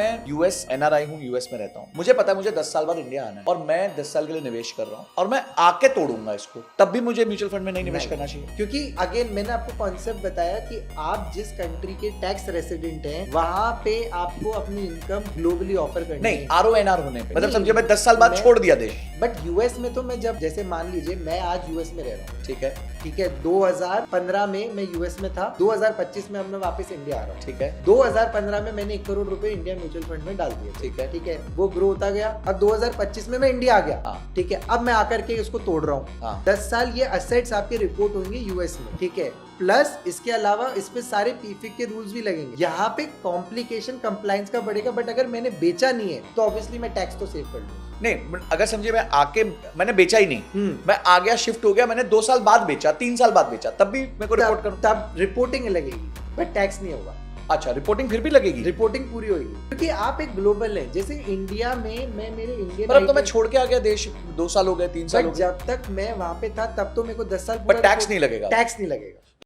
मैं US NRI हूँ, US में रहता हूँ। मुझे पता है मुझे 10 साल बाद इंडिया आना है और मैं 10 साल के लिए निवेश कर रहा हूँ और मैं आके तोड़ूंगा इसको, तब भी मुझे म्यूचुअल फंड में नहीं निवेश करना चाहिए। क्योंकि अगेन मैंने आपको कॉन्सेप्ट बताया कि आप जिस कंट्री के टैक्स रेसिडेंट हैं वहां पे आपको अपनी इनकम ग्लोबली ऑफर करनी नहीं, है। आरओएनआर होने पे, मतलब नहीं, समझे मैं 10 साल बाद छोड़ दिया देश। बट यूएस में तो मैं जब जैसे मान लीजिए मैं आज यूएस में रह रहा हूँ, ठीक है, 2015 में मैं यूएस में था, 2025 में अब मैं वापस इंडिया आ रहा हूँ, ठीक है, 2015 में मैंने 1 करोड़ रुपए इंडिया म्यूचुअल फंड में डाल दिए, ठीक है, वो ग्रो होता गया। अब 2025 में मैं इंडिया आ गया, हाँ। ठीक है, अब मैं आकर के इसको तोड़ रहा हूँ, हाँ। 10 साल ये असेट्स आपके रिपोर्ट होंगे यूएस में, ठीक है, प्लस इसके अलावा इस पे सारे पीफिक के रूल्स भी लगेंगे। यहाँ पे कॉम्प्लिकेशन कंप्लायंस का बढ़ेगा, बट अगर मैंने बेचा नहीं है तो ऑब्वियसली मैं टैक्स तो सेव कर लूंगा। नहीं, अगर समझे मैं आके मैंने बेचा ही नहीं, मैं आ गया, शिफ्ट हो गया, मैंने 2 साल बाद बेचा, 3 साल बाद बेचा, तब भी मेरे को रिपोर्ट करूँ, तब रिपोर्टिंग लगेगी बट टैक्स नहीं होगा। अच्छा, रिपोर्टिंग फिर भी लगेगी, रिपोर्टिंग पूरी होगी क्योंकि आप एक ग्लोबल है। जैसे इंडिया में मैं मेरे इंडियन पर अब तो मैं छोड़ के आ गया देश, 2 साल हो गए, 3 साल हो गए, जब तक मैं वहां पे था तब तो मेरे को 10 साल पर टैक्स नहीं लगेगा, टैक्स नहीं लगेगा।